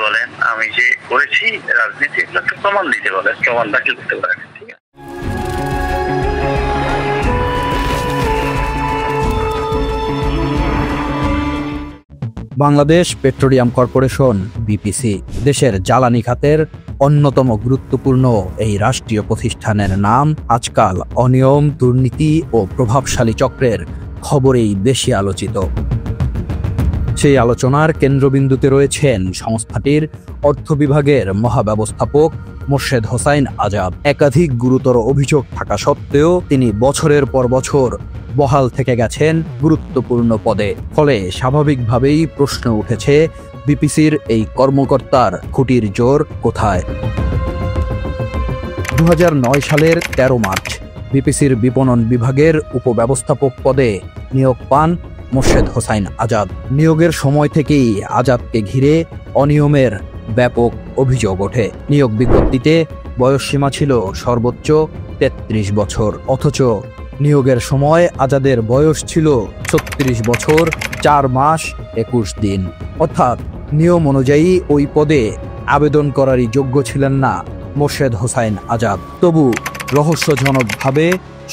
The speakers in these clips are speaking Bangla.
বলেন, আমি যে করেছি রাজনীতি, একটা প্রমাণ দিতে বলেন, প্রমাণ দাখিল করতে পারেন। বাংলাদেশ পেট্রোলিয়াম কর্পোরেশন বিপিসি দেশের জ্বালানি খাতের অন্যতম গুরুত্বপূর্ণ এই রাষ্ট্রীয় প্রতিষ্ঠানের নাম আজকাল অনিয়ম, দুর্নীতি ও প্রভাবশালী চক্রের খবরেই বেশি আলোচিত। সেই আলোচনার কেন্দ্রবিন্দুতে রয়েছেন সংস্থাটির অর্থ বিভাগের মহাব্যবস্থাপক মোর্শেদ হোসাইন আজাদ। একাধিক গুরুতর অভিযোগ থাকা সত্ত্বেও তিনি বছরের পর বছর বহাল থেকে গেছেন গুরুত্বপূর্ণ পদে। ফলে স্বাভাবিকভাবেই প্রশ্ন উঠেছে, বিপিসির এই কর্মকর্তার খুঁটির জোর কোথায়? 2009 সালের 13 মার্চ বিপিসির বিপণন বিভাগের উপব্যবস্থাপক পদে নিয়োগ পান মোর্শেদ হোসাইন আজাদ। নিয়োগের সময় থেকেই আজাদকে ঘিরে অনিয়মের ব্যাপক অভিযোগ ওঠে। নিয়োগ বিজ্ঞপ্তিতে বয়সসীমা ছিল সর্বোচ্চ 33 বছর, অথচ নিয়োগের সময় আজাদের বয়স ছিল 36 বছর 4 মাস 21 দিন। অর্থাৎ নিয়ম অনুযায়ী ওই পদে আবেদন করারই যোগ্য ছিলেন না মোর্শেদ হোসাইন আজাদ। তবু রহস্যজনকভাবে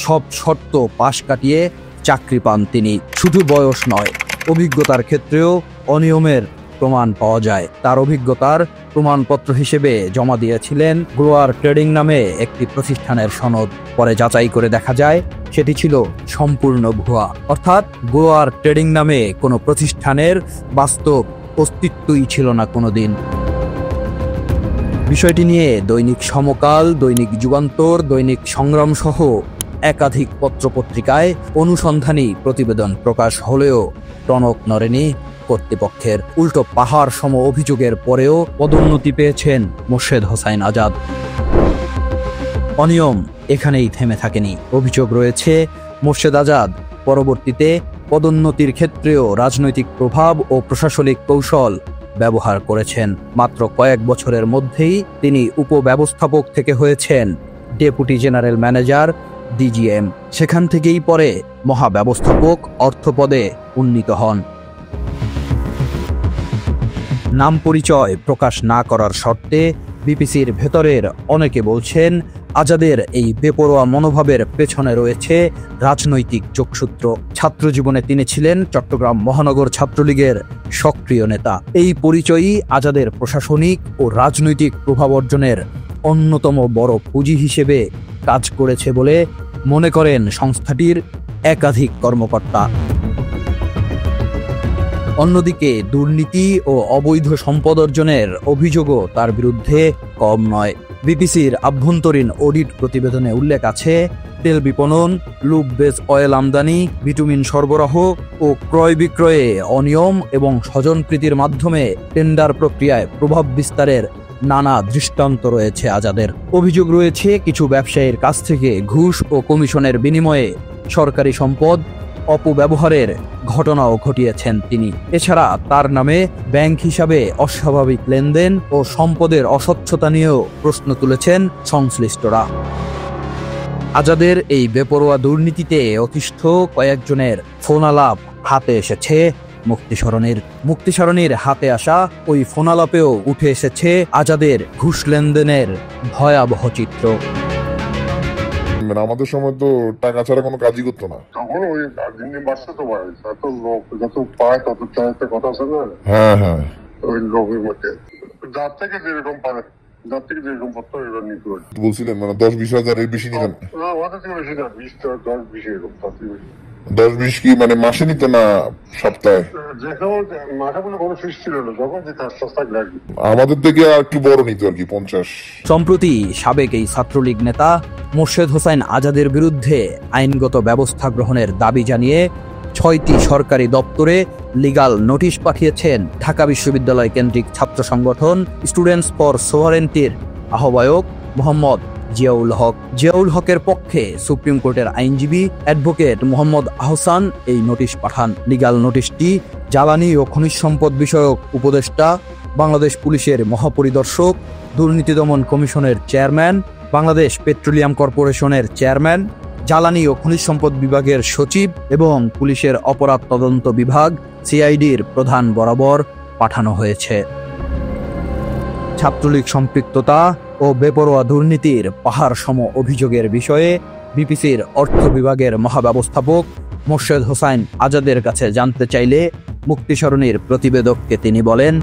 সব শর্ত পাশ কাটিয়ে চাকরি পান তিনি। শুধু বয়স নয়, অভিজ্ঞতার ক্ষেত্রেও অনিয়মের প্রমাণ পাওয়া যায়। তার অভিজ্ঞতার প্রমাণপত্র হিসেবে জমা দিয়েছিলেন গ্রোয়ার ট্রেডিং নামে একটি প্রতিষ্ঠানের সনদ। পরে যাচাই করে দেখা যায় সেটি ছিল সম্পূর্ণ ভুয়া। অর্থাৎ গ্রোয়ার ট্রেডিং নামে কোনো প্রতিষ্ঠানের বাস্তব অস্তিত্বই ছিল না কোনোদিন। বিষয়টি নিয়ে দৈনিক সমকাল, দৈনিক যুগান্তর, দৈনিক সংগ্রাম সহ একাধিক পত্রপত্রিকায় অনুসন্ধানী প্রতিবেদন প্রকাশ হলেও টনক নড়েনি কর্তৃপক্ষের। উল্টো পাহাড় সম অভিযোগের পরেও পদোন্নতি পেয়েছেন মোর্শেদ হোসাইন আজাদ। অনিয়ম এখানেই থেমে থাকেনি। অভিযোগ রয়েছে মোর্শেদ আজাদ পরবর্তীতে পদোন্নতির ক্ষেত্রেও রাজনৈতিক প্রভাব ও প্রশাসনিক কৌশল ব্যবহার করেছেন। মাত্র কয়েক বছরের মধ্যেই তিনি উপব্যবস্থাপক থেকে হয়েছেন ডেপুটি জেনারেল ম্যানেজার, ডিজিএম। সেখান থেকেই পরে মহাব্যবস্থাপক অর্থপদে উন্নীত হন। নাম পরিচয় প্রকাশ না করার শর্তে বিপিসির ভেতরের অনেকে বলছেন, আজাদের এই বেপরোয়া মনোভাবের পেছনে রয়েছে রাজনৈতিক যোগসূত্র। ছাত্র জীবনে তিনি ছিলেন চট্টগ্রাম মহানগর ছাত্রলীগের সক্রিয় নেতা। এই পরিচয়ই আজাদের প্রশাসনিক ও রাজনৈতিক প্রভাব অর্জনের অন্যতম বড় পুঁজি হিসেবে কাজ করেছে বলে মনে করেন সংস্থাটির একাধিক কর্মকর্তা। অন্যদিকে দুর্নীতি ও অবৈধ সম্পদ অর্জনের অভিযোগও তার বিরুদ্ধে কম নয়। বিপিসির আভ্যন্তরীণ অডিট প্রতিবেদনে উল্লেখ আছে, তেল বিপণন, লুক বেস অয়েল আমদানি, ভিটামিন সরবরাহ ও ক্রয় বিক্রয়ে অনিয়ম এবং স্বজনপ্রীতির মাধ্যমে টেন্ডার প্রক্রিয়ায় প্রভাব বিস্তারের নানা দৃষ্টান্ত রয়েছে আজাদের। অভিযোগ রয়েছে কিছু ব্যবসায়ীর কাছ থেকে ঘুষ ও কমিশনের বিনিময়ে সরকারি সম্পদ অপব্যবহারের ঘটনাও ঘটিয়েছেন তিনি। এছাড়া তার নামে ব্যাংক হিসাবে অস্বাভাবিক লেনদেন ও সম্পদের অস্বচ্ছতা নিয়েও প্রশ্ন তুলেছেন সংশ্লিষ্টরা। আজাদের এই বেপরোয়া দুর্নীতিতে অতিষ্ঠ কয়েকজনের ফোনালাপ হাতে এসেছে মুক্তিসরণীর হাতে আসা ওই ফোনালাপেও উঠে এসেছে আজাদের ঘুষ লেনদেনের ভয়াবহ চিত্র। আমাদের সময় তো টাকা ছাড়া কোনো কাজই করতো না। তখন ওই দিনে বাড়ছে তো ভাই, এত লোক যত পায় তত চায়, একটা কথা আছে না? হ্যাঁ হ্যাঁ, ওই লোকের মধ্যে যার থেকে যেরকম পারে, যার থেকে যেরকম পত্র এবার নিতে পারে। বলছিলেন মানে 10-20 হাজারের বেশি নিতেন না? আমাদের থেকে বেশি না, 20-10-20 এরকম, তার থেকে বেশি। 10-20 কি মানে মাসে নিতে না সপ্তাহে? যেখানে মাসে বলে কোনো ফিস ছিল না, যখন যে কাজ থাকলে আর কি। আমাদের থেকে আর একটু বড় নিত আর কি, 50। সম্প্রতি সাবেক এই ছাত্রলীগ নেতা মোর্শেদ হোসাইন আজাদের বিরুদ্ধে আইনগত ব্যবস্থা গ্রহণের দাবি জানিয়ে 6টি সরকারি দপ্তরে লিগাল নোটিশ পাঠিয়েছেন ঢাকা বিশ্ববিদ্যালয় কেন্দ্রিক ছাত্র সংগঠন স্টুডেন্টস ফর সোভারেন্টির আহ্বায়ক মোহাম্মদ জিয়াউল হকের পক্ষে সুপ্রিম কোর্টের আইনজীবী অ্যাডভোকেট মোহাম্মদ আহসান এই নোটিশ পাঠান। লিগাল নোটিশটি জ্বালানি ও খনিজ সম্পদ বিষয়ক উপদেষ্টা, বাংলাদেশ পুলিশের মহাপরিদর্শক, দুর্নীতি দমন কমিশনের চেয়ারম্যান, বাংলাদেশ পেট্রোলিয়াম কর্পোরেশনের চেয়ারম্যান, জ্বালানি ও খনিজ সম্পদ বিভাগের সচিব এবং পুলিশের অপরাধ তদন্ত বিভাগ সিআইডির প্রধান বরাবর পাঠানো হয়েছে। ছাত্রলীগ সম্পৃক্ততা ও বেপরোয়া দুর্নীতির পাহাড় সম অভিযোগের বিষয়ে বিপিসির অর্থ বিভাগের মহাব্যবস্থাপক মোর্শেদ হোসাইন আজাদের কাছে জানতে চাইলে মুক্তিসরণীর প্রতিবেদককে তিনি বলেন,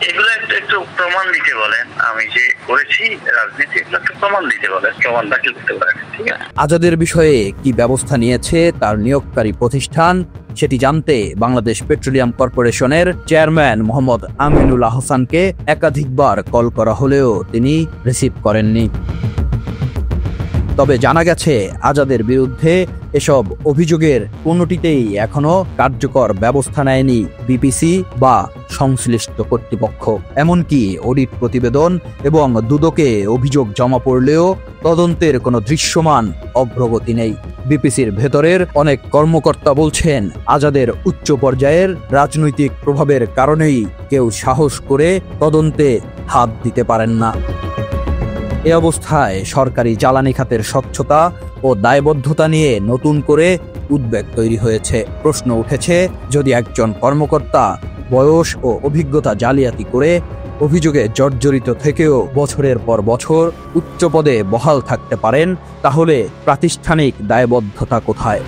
এগুলো একটু প্রমাণ দিতে বলেন, আমি যে করেছি রাজনীতি এগুলো একটু প্রমাণ দিতে বলেন, প্রমাণ দাখিল করতে পারেন। ঠিক আছে, আজাদের বিষয়ে কি ব্যবস্থা নিয়েছে তার নিয়োগকারী প্রতিষ্ঠান সেটি জানতে বাংলাদেশ পেট্রোলিয়াম কর্পোরেশনের চেয়ারম্যান মোহাম্মদ আমিনুল আহসানকে একাধিকবার কল করা হলেও তিনি রিসিভ করেননি। তবে জানা গেছে আজাদের বিরুদ্ধে এসব অভিযোগের কোনোটিতেই এখনো কার্যকর ব্যবস্থা নেয়নি বিপিসি বা সংশ্লিষ্ট কর্তৃপক্ষ। এমনকি অডিট প্রতিবেদন এবং দুদকে অভিযোগ জমা পড়লেও তদন্তের কোনো দৃশ্যমান অগ্রগতি নেই। বিপিসির ভেতরের অনেক কর্মকর্তা বলছেন, আজাদের উচ্চ পর্যায়ের রাজনৈতিক প্রভাবের কারণেই কেউ সাহস করে তদন্তে হাত দিতে পারেন না। এ অবস্থায় সরকারি জ্বালানি খাতের স্বচ্ছতা ও দায়বদ্ধতা নিয়ে নতুন করে উদ্বেগ তৈরি হয়েছে। প্রশ্ন উঠেছে, যদি একজন কর্মকর্তা বয়স ও অভিজ্ঞতা জালিয়াতি করে অভিযোগে জর্জরিত থেকেও বছরের পর বছর উচ্চ পদে বহাল থাকতে পারেন, তাহলে প্রাতিষ্ঠানিক দায়বদ্ধতা কোথায়?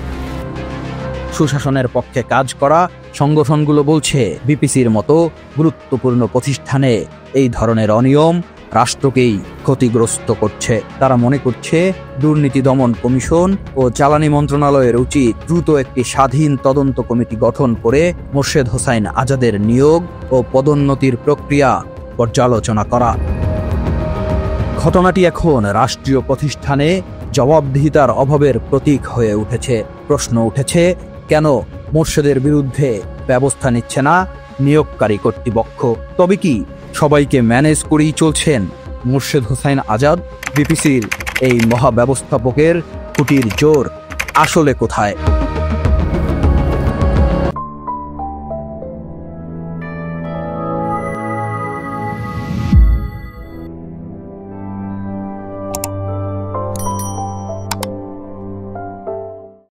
সুশাসনের পক্ষে কাজ করা সংগঠনগুলো বলছে, বিপিসির মতো গুরুত্বপূর্ণ প্রতিষ্ঠানে এই ধরনের অনিয়ম রাষ্ট্রকেই ক্ষতিগ্রস্ত করছে। তারা মনে করছে, দুর্নীতি দমন কমিশন ও জ্বালানি মন্ত্রণালয়ের উচিত দ্রুত একটি স্বাধীন তদন্ত কমিটি গঠন করে মোর্শেদ হোসাইন আজাদের নিয়োগ ও পদোন্নতির প্রক্রিয়া পর্যালোচনা করা। ঘটনাটি এখন রাষ্ট্রীয় প্রতিষ্ঠানে জবাবদিহিতার অভাবের প্রতীক হয়ে উঠেছে। প্রশ্ন উঠেছে, কেন মোর্শেদের বিরুদ্ধে ব্যবস্থা নিচ্ছে না নিয়োগকারী কর্তৃপক্ষ? তবে কি সবাইকে ম্যানেজ করেই চলছেন মোর্শেদ হোসাইন আজাদ? বিপিসির এই মহাব্যবস্থাপকের খুঁটির জোর আসলে কোথায়?